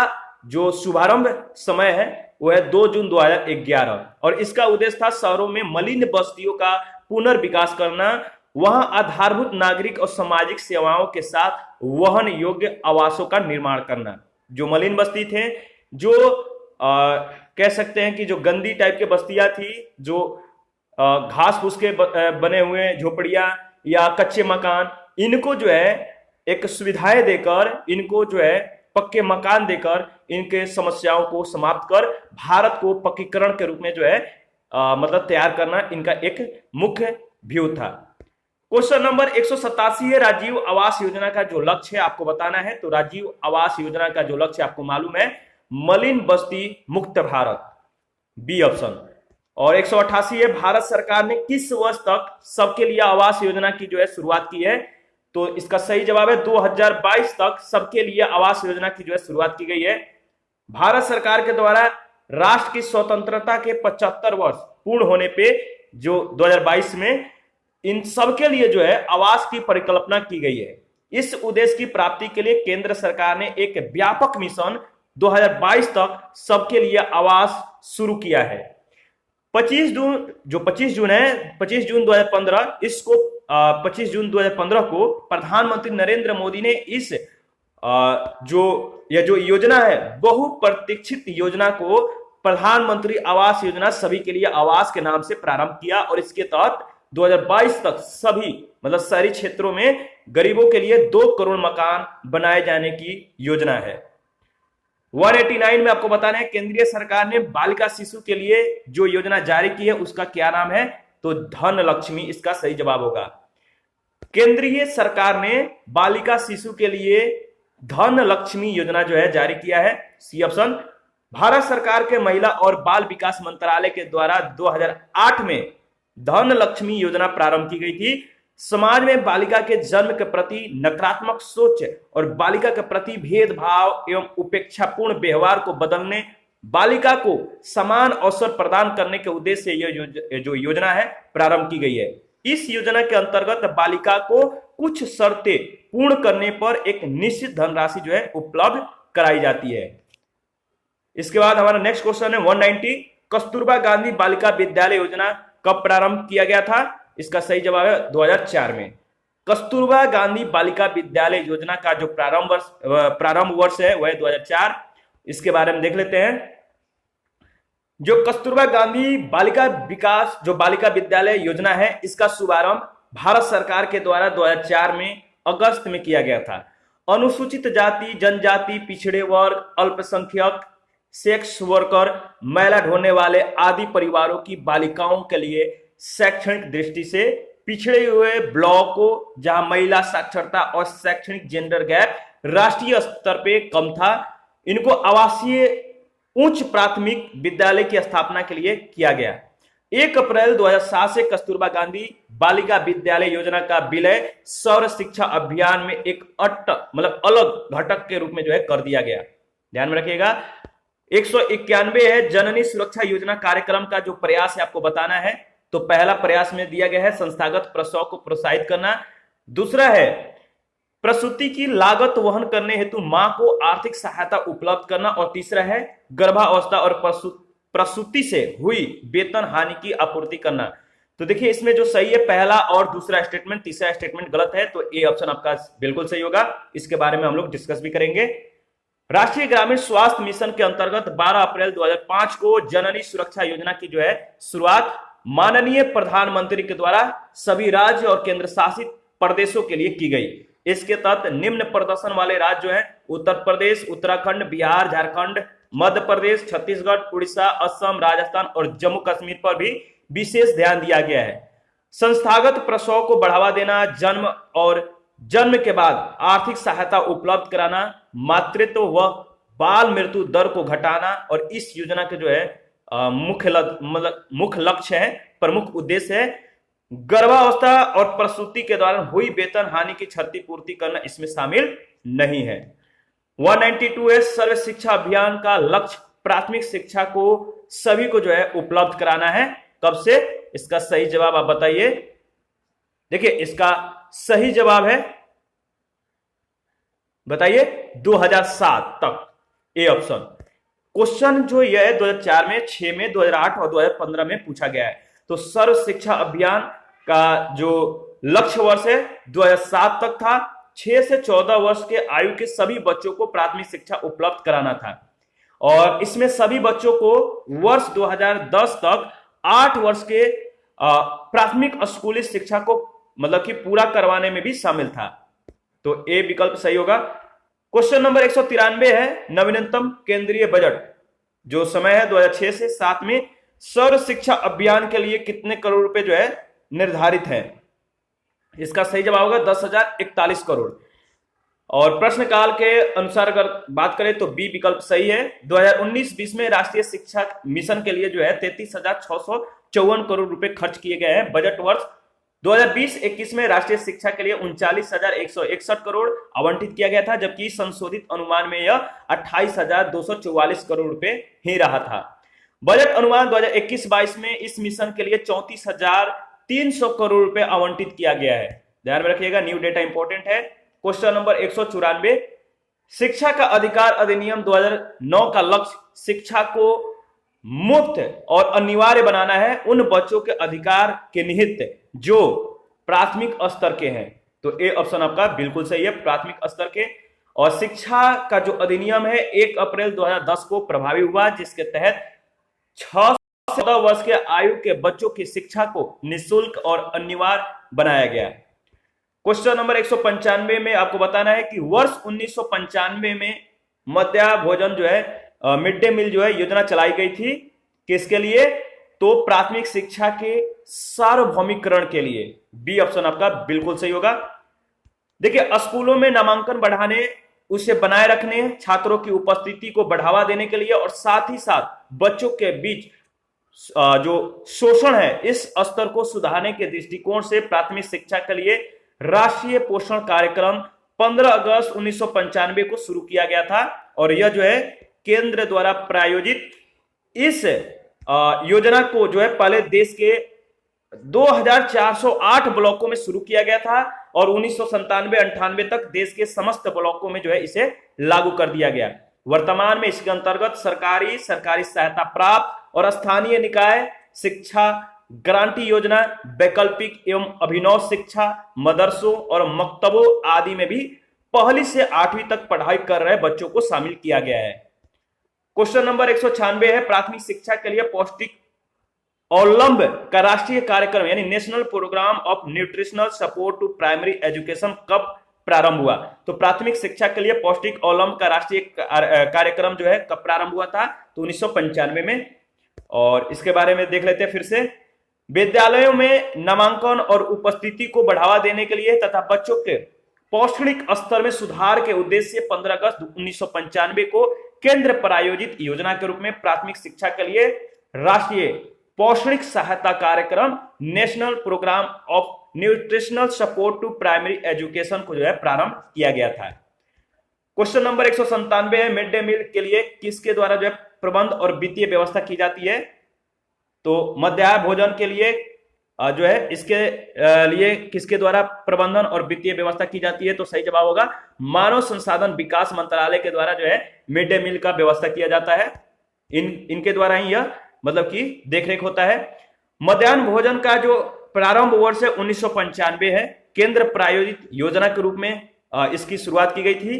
जो शुभारंभ समय है वो है 2 जून 2011 और इसका उद्देश्य था शहरों में मलिन बस्तियों का पुनर्विकास करना, वहां आधारभूत नागरिक और सामाजिक सेवाओं के साथ वहन योग्य आवासों का निर्माण करना। जो मलिन बस्ती थे, जो कह सकते हैं कि जो गंदी टाइप के बस्तियां थी, जो घास फूस के बने हुए झोपड़ियां या कच्चे मकान, इनको जो है एक सुविधाएं देकर, इनको जो है पक्के मकान देकर इनके समस्याओं को समाप्त कर भारत को पक्कीकरण के रूप में जो है मतलब तैयार करना इनका एक मुख्य व्यू था। क्वेश्चन नंबर 187 है, राजीव आवास योजना का जो लक्ष्य है आपको बताना है। तो राजीव आवास योजना का जो लक्ष्य आपको मालूम है, मलिन बस्ती मुक्त भारत, बी ऑप्शन। और 188 है, भारत सरकार ने किस वर्ष तक सबके लिए आवास योजना की जो है शुरुआत की है? तो इसका सही जवाब है 2022 तक सबके लिए आवास योजना की जो है शुरुआत की गई है। भारत सरकार के द्वारा राष्ट्र की स्वतंत्रता के 75 वर्ष पूर्ण होने पे जो 2022 में इन सबके लिए जो है आवास की परिकल्पना की गई है। इस उद्देश्य की प्राप्ति के लिए केंद्र सरकार ने एक व्यापक मिशन 2022 तक सबके लिए आवास शुरू किया है। 25 जून 2015 इसको 25 जून 2015 को प्रधानमंत्री नरेंद्र मोदी ने इस जो योजना है, बहुप्रतीक्षित योजना को प्रधानमंत्री आवास योजना सभी के लिए आवास के नाम से प्रारंभ किया और इसके तहत 2022 तक सभी मतलब शहरी क्षेत्रों में गरीबों के लिए 2 करोड़ मकान बनाए जाने की योजना है। 189 में आपको बताना है, केंद्रीय सरकार ने बालिका शिशु के लिए जो योजना जारी की है उसका क्या नाम है? तो धन लक्ष्मी इसका सही जवाब होगा। केंद्रीय सरकार ने बालिका शिशु के लिए धन लक्ष्मी योजना जो है जारी किया है, सी ऑप्शन। भारत सरकार के महिला और बाल विकास मंत्रालय के द्वारा 2008 में धन लक्ष्मी योजना प्रारंभ की गई थी। समाज में बालिका के जन्म के प्रति नकारात्मक सोच और बालिका के प्रति भेदभाव एवं उपेक्षापूर्ण व्यवहार को बदलने, बालिका को समान अवसर प्रदान करने के उद्देश्य से यह जो योजना है प्रारंभ की गई है। इस योजना के अंतर्गत बालिका को कुछ शर्तें पूर्ण करने पर एक निश्चित धनराशि जो है उपलब्ध कराई जाती है। इसके बाद हमारा नेक्स्ट क्वेश्चन है 190, कस्तूरबा गांधी बालिका विद्यालय योजना कब प्रारंभ किया गया था? इसका सही जवाब है 2004 में। कस्तूरबा गांधी बालिका विद्यालय योजना का जो प्रारंभ वर्ष है वह 2004। इसके बारे में देख लेते हैं। जो कस्तूरबा गांधी बालिका विद्यालय योजना है, इसका शुभारंभ भारत सरकार के द्वारा 2004 में अगस्त में किया गया था। अनुसूचित जाति, जनजाति, पिछड़े वर्ग, अल्पसंख्यक, सेक्स वर्कर, मैला ढोने वाले आदि परिवारों की बालिकाओं के लिए शैक्षणिक दृष्टि से पिछड़े हुए ब्लॉकों जहां महिला साक्षरता और शैक्षणिक जेंडर गैप राष्ट्रीय स्तर पे कम था, इनको आवासीय उच्च प्राथमिक विद्यालय की स्थापना के लिए किया गया। 1 अप्रैल 2007 से कस्तूरबा गांधी बालिका विद्यालय योजना का विलय सर्व शिक्षा अभियान में एक अलग घटक के रूप में जो है कर दिया गया। ध्यान में रखिएगा। 191 है, जननी सुरक्षा योजना कार्यक्रम का जो प्रयास है आपको बताना है। तो पहला प्रयास में दिया गया है संस्थागत प्रसव को प्रोत्साहित करना। दूसरा है प्रसूति की लागत वहन करने हेतु मां को आर्थिक सहायता उपलब्ध करना। और तीसरा है गर्भावस्था और प्रसूति से हुई वेतन हानि की आपूर्ति करना। तो देखिए इसमें जो सही है पहला और दूसरा स्टेटमेंट, तीसरा स्टेटमेंट गलत है, तो ए ऑप्शन आपका बिल्कुल सही होगा। इसके बारे में हम लोग डिस्कस भी करेंगे। राष्ट्रीय ग्रामीण स्वास्थ्य मिशन के अंतर्गत 12 अप्रैल 2005 को जननी सुरक्षा योजना की जो है शुरुआत माननीय प्रधानमंत्री के द्वारा सभी राज्य और केंद्र शासित प्रदेशों के लिए की गई। इसके तहत निम्न प्रदर्शन वाले राज्य जो है उत्तर प्रदेश, उत्तराखंड, बिहार, झारखंड, मध्य प्रदेश, छत्तीसगढ़, उड़ीसा, असम, राजस्थान और जम्मू कश्मीर पर भी विशेष ध्यान दिया गया है। संस्थागत प्रसव को बढ़ावा देना, जन्म और जन्म के बाद आर्थिक सहायता उपलब्ध कराना, मातृत्व व बाल मृत्यु दर को घटाना और इस योजना के जो है मुख्य लक्ष्य है, प्रमुख उद्देश्य है गर्भावस्था और प्रसूति के दौरान हुई वेतन हानि की क्षतिपूर्ति करना इसमें शामिल नहीं है। 192 है सर्व शिक्षा अभियान का लक्ष्य प्राथमिक शिक्षा को सभी को जो है उपलब्ध कराना है। कब से? इसका सही जवाब आप बताइए। देखिए इसका सही जवाब है, बताइए 2007 तक, ए ऑप्शन। क्वेश्चन जो यह है 2004 में, 6 में, 2008 और 2015 में पूछा गया है। तो सर्व शिक्षा अभियान का जो लक्ष्य वर्ष है 2007 तक था। 6 से 14 वर्ष के आयु के सभी बच्चों को प्राथमिक शिक्षा उपलब्ध कराना था और इसमें सभी बच्चों को वर्ष 2010 तक 8 वर्ष के प्राथमिक स्कूली शिक्षा को मतलब कि पूरा करवाने में भी शामिल था। तो ए विकल्प सही होगा। क्वेश्चन नंबर 193 है नवीनतम केंद्रीय बजट जो समय है 2006 से 7 में सर्व शिक्षा अभियान के लिए कितने करोड़ रुपए जो है निर्धारित है? इसका सही जवाब होगा 10,041 करोड़। और प्रश्न काल के अनुसार अगर बात करें तो बी विकल्प सही है। 2019-20 में राष्ट्रीय शिक्षा मिशन के लिए जो है 33,654 करोड़ रुपए खर्च किए गए हैं। बजट वर्ष 2020-21 में राष्ट्रीय शिक्षा के लिए 39,161 करोड़ आवंटित किया गया था, जबकि संशोधित अनुमान में यह 28,244 करोड़ रुपए ही रहा था। बजट अनुमान 2021-22 में इस मिशन के लिए 34,300 करोड़ रुपए आवंटित किया गया है। ध्यान में रखिएगा, न्यू डेटा इंपॉर्टेंट है। क्वेश्चन नंबर 194 शिक्षा का अधिकार अधिनियम 2009 का लक्ष्य शिक्षा को मुफ्त और अनिवार्य बनाना है उन बच्चों के अधिकार के निहित जो प्राथमिक स्तर के हैं। तो ए ऑप्शन आपका बिल्कुल सही है, प्राथमिक स्तर के। और शिक्षा का जो अधिनियम है 1 अप्रैल 2010 को प्रभावी हुआ, जिसके तहत 6 से 14 वर्ष के आयु के बच्चों की शिक्षा को निःशुल्क और अनिवार्य बनाया गया। क्वेश्चन नंबर 195 में आपको बताना है कि वर्ष 1995 में मध्याह्न भोजन जो है मिड डे मील जो है योजना चलाई गई थी। किसके लिए? तो प्राथमिक शिक्षा के सार्वभौमिकरण के लिए। बी ऑप्शन आपका बिल्कुल सही होगा। देखिए स्कूलों में नामांकन बढ़ाने, उसे बनाए रखने, छात्रों की उपस्थिति को बढ़ावा देने के लिए और साथ ही साथ बच्चों के बीच जो शोषण है इस स्तर को सुधारने के दृष्टिकोण से प्राथमिक शिक्षा के लिए राष्ट्रीय पोषण कार्यक्रम 15 अगस्त 1995 को शुरू किया गया था और यह जो है केंद्र द्वारा प्रायोजित इस योजना को जो है पहले देश के 2408 ब्लॉकों में शुरू किया गया था और 1997-98 तक देश के समस्त ब्लॉकों में जो है इसे लागू कर दिया गया। वर्तमान में इसके अंतर्गत सरकारी सहायता प्राप्त और स्थानीय निकाय शिक्षा गारंटी योजना, वैकल्पिक एवं अभिनव शिक्षा, मदरसों और मकतबों आदि में भी 1 से 8वीं तक पढ़ाई कर रहे बच्चों को शामिल किया गया है। क्वेश्चन नंबर 196 है प्राथमिक शिक्षा के लिए पौष्टिक अवलंब का राष्ट्रीय कार्यक्रम यानी national programme of nutritional support to primary education कब प्रारंभ हुआ? तो प्राथमिक शिक्षा के लिए पौष्टिक अवलंब का राष्ट्रीय कार्यक्रम जो है कब प्रारंभ हुआ था? तो 1995 में। और इसके बारे में देख लेते हैं फिर से। विद्यालयों में नामांकन और उपस्थिति को बढ़ावा देने के लिए तथा बच्चों के पौष्टिक स्तर में सुधार के उद्देश्य से 15 अगस्त 1995 को केंद्र प्रायोजित योजना के रूप में प्राथमिक शिक्षा के लिए राष्ट्रीय पौष्टिक सहायता कार्यक्रम national programme of nutritional support to primary education को जो है प्रारंभ किया गया था। क्वेश्चन नंबर 197 है मिड डे मील के लिए किसके द्वारा जो है प्रबंध और वित्तीय व्यवस्था की जाती है? तो मध्याह्न भोजन के लिए जो है इसके लिए किसके द्वारा प्रबंधन और वित्तीय व्यवस्था की जाती है? तो सही जवाब होगा मानव संसाधन विकास मंत्रालय के द्वारा जो है मिड डे मील का व्यवस्था किया जाता है। इनके द्वारा ही यह मतलब कि देखरेख होता है। मध्याह्न भोजन का जो प्रारंभ वर्ष है 1995 है। केंद्र प्रायोजित योजना के रूप में इसकी शुरुआत की गई थी।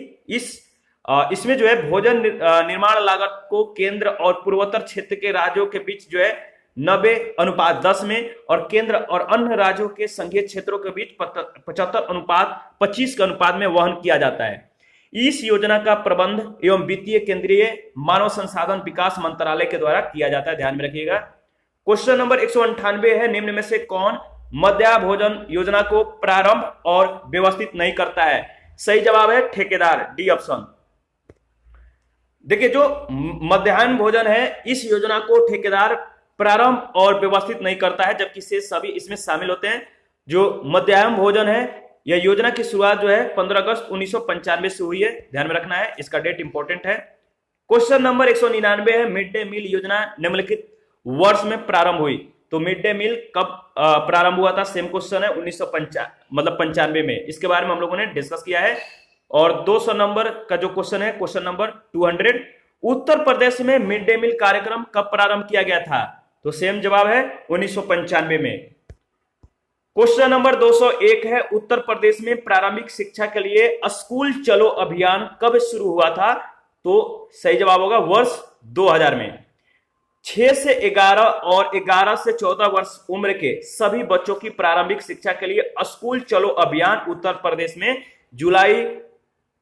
इसमें जो है भोजन निर्माण लागत को केंद्र और पूर्वोत्तर क्षेत्र के राज्यों के बीच जो है 90:10 में और केंद्र और अन्य राज्यों के संघीय क्षेत्रों के बीच 75:25 के अनुपात में वहन किया जाता है। इस योजना का प्रबंध एवं वित्तीय केंद्रीय मानव संसाधन विकास मंत्रालय के द्वारा किया जाता है, ध्यान में रखिएगा। क्वेश्चन नंबर 198 है, निम्न में से कौन मध्याह्न भोजन योजना को प्रारंभ और व्यवस्थित नहीं करता है? सही जवाब है ठेकेदार, डी ऑप्शन। देखिए, जो मध्याह्न भोजन है इस योजना को ठेकेदार प्रारंभ और व्यवस्थित नहीं करता है, जबकि से सभी इसमें शामिल होते हैं। जो मध्याह्न भोजन है यह योजना की शुरुआत जो है 15 अगस्त 1995 से हुई है, ध्यान में रखना है, इसका डेट इंपॉर्टेंट है। क्वेश्चन नंबर 199 है, मिड डे मील योजना निम्नलिखित वर्ष में प्रारंभ हुई। तो मिड डे मील कब प्रारंभ हुआ था? सेम क्वेश्चन है, 1995 में। इसके बारे में हम लोगों ने डिस्कस किया है। और 200 नंबर का जो क्वेश्चन है, क्वेश्चन नंबर 200, उत्तर प्रदेश में मिड डे मील कार्यक्रम कब प्रारंभ किया गया था? तो सेम जवाब है 1995 में। क्वेश्चन नंबर 201 है, उत्तर प्रदेश में प्रारंभिक शिक्षा के लिए स्कूल चलो अभियान कब शुरू हुआ था? तो सही जवाब होगा वर्ष 2000 में। 6 से 11 और 11 से 14 वर्ष उम्र के सभी बच्चों की प्रारंभिक शिक्षा के लिए स्कूल चलो अभियान उत्तर प्रदेश में जुलाई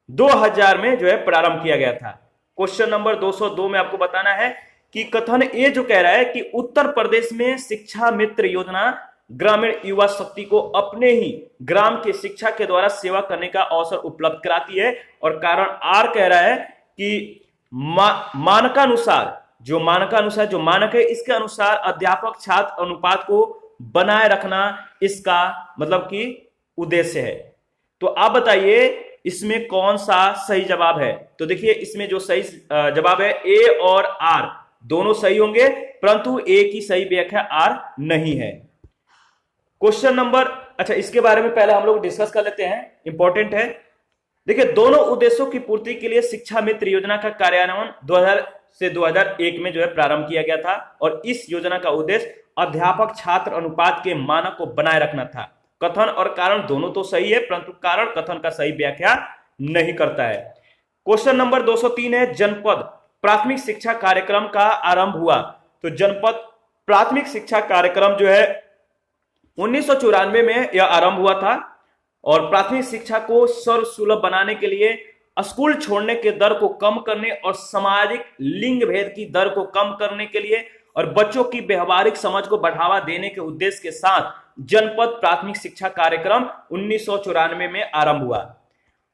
2000 में जो है प्रारंभ किया गया था। क्वेश्चन नंबर 202 में आपको बताना है कि कथन ए जो कह रहा है कि उत्तर प्रदेश में शिक्षा मित्र योजना ग्रामीण युवा शक्ति को अपने ही ग्राम के शिक्षा के द्वारा सेवा करने का अवसर उपलब्ध कराती है। और कारण आर कह रहा है कि मानकानुसार जो मानक है इसके अनुसार अध्यापक छात्र अनुपात को बनाए रखना इसका मतलब कि उद्देश्य है। तो आप बताइए इसमें कौन सा सही जवाब है? तो देखिए, इसमें जो सही जवाब है ए और आर दोनों सही होंगे, परंतु ए की सही व्याख्या आर नहीं है। क्वेश्चन नंबर, अच्छा इसके बारे में पहले हम लोग डिस्कस कर लेते हैं, इंपॉर्टेंट है। देखिए, दोनों उद्देश्यों की पूर्ति के लिए शिक्षा मित्र योजना का कार्यान्वयन 2000 से 2001 में जो है प्रारंभ किया गया था। और इस योजना का उद्देश्य अध्यापक छात्र अनुपात के मानक को बनाए रखना था। कथन और कारण दोनों तो सही है, परंतु कारण कथन का सही व्याख्या नहीं करता है। क्वेश्चन नंबर 203 है, जनपद प्राथमिक शिक्षा कार्यक्रम का आरंभ हुआ। तो जनपद प्राथमिक शिक्षा कार्यक्रम जो है 1994 में यह आरंभ हुआ था। और प्राथमिक शिक्षा को सर्वसुलभ बनाने के लिए स्कूल छोड़ने के दर को कम करने और सामाजिक लिंग भेद की दर को कम करने के लिए और बच्चों की व्यवहारिक समझ को बढ़ावा देने के उद्देश्य के साथ जनपद प्राथमिक शिक्षा कार्यक्रम 1994 में आरंभ हुआ।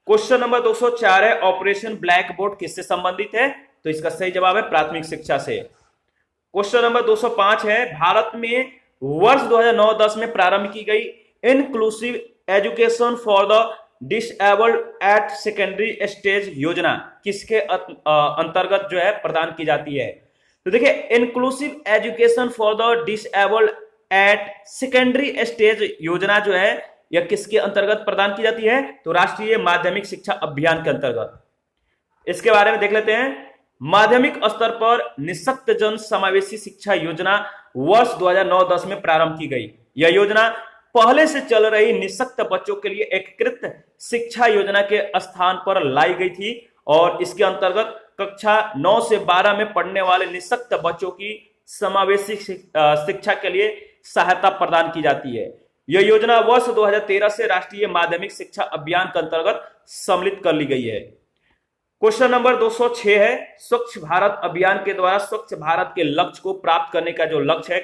क्वेश्चन नंबर 204 है, ऑपरेशन ब्लैक बोर्ड किससे संबंधित है? तो इसका सही जवाब है प्राथमिक शिक्षा से। क्वेश्चन नंबर 205 है, भारत में वर्ष 2009-10 में प्रारंभ की गई inclusive education for the disabled at secondary stage योजना किसके अंतर्गत जो है प्रदान की जाती है? तो देखिए, inclusive education for the disabled at secondary stage योजना जो है यह किसके अंतर्गत प्रदान की जाती है? तो राष्ट्रीय माध्यमिक शिक्षा अभियान के अंतर्गत। इसके बारे में देख लेते हैं। माध्यमिक स्तर पर निःशक्त जन समावेशी शिक्षा योजना वर्ष 2009-10 में प्रारंभ की गई। यह योजना पहले से चल रही निःशक्त बच्चों के लिए एकीकृत शिक्षा योजना के स्थान पर लाई गई थी। और इसके अंतर्गत कक्षा 9 से 12 में पढ़ने वाले निःशक्त बच्चों की समावेशी शिक्षा के लिए सहायता प्रदान की जाती है। यह योजना वर्ष 2013 से राष्ट्रीय माध्यमिक शिक्षा अभियान के अंतर्गत सम्मिलित कर ली गई है। क्वेश्चन नंबर 206 है, स्वच्छ भारत अभियान के द्वारा स्वच्छ भारत के लक्ष्य को प्राप्त करने का जो लक्ष्य है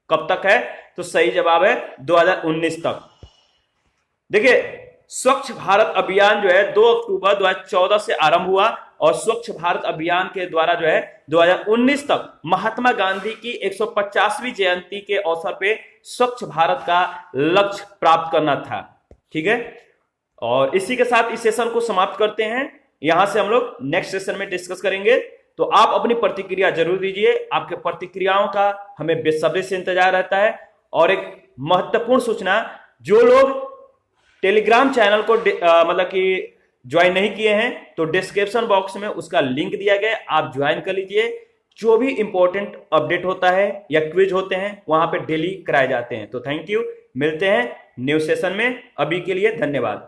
कब तक है? तो सही जवाब है 2019 तक। देखिए, स्वच्छ भारत अभियान जो है 2 अक्टूबर 2014 से आरंभ हुआ और स्वच्छ भारत अभियान के द्वारा जो है 2019 तक महात्मा गांधी की 150वीं जयंती के अवसर पे स्वच्छ भारत का लक्ष्य प्राप्त करना था। ठीक है, और इसी के साथ इस सेशन को समाप्त करते हैं। यहां से हम लोग नेक्स्ट सेशन में डिस्कस करेंगे। तो आप अपनी प्रतिक्रिया जरूर दीजिए, आपके प्रतिक्रियाओं का हमें बेसब्री से इंतजार रहता है। और एक महत्वपूर्ण सूचना, जो लोग टेलीग्राम चैनल को मतलब कि ज्वाइन नहीं किए हैं तो डिस्क्रिप्शन बॉक्स में उसका लिंक दिया गया, आप ज्वाइन कर लीजिए। जो भी इंपॉर्टेंट अपडेट होता है या क्विज होते हैं वहां पे डेली कराए जाते हैं। तो थैंक यू, मिलते हैं न्यू सेशन में, अभी के लिए धन्यवाद।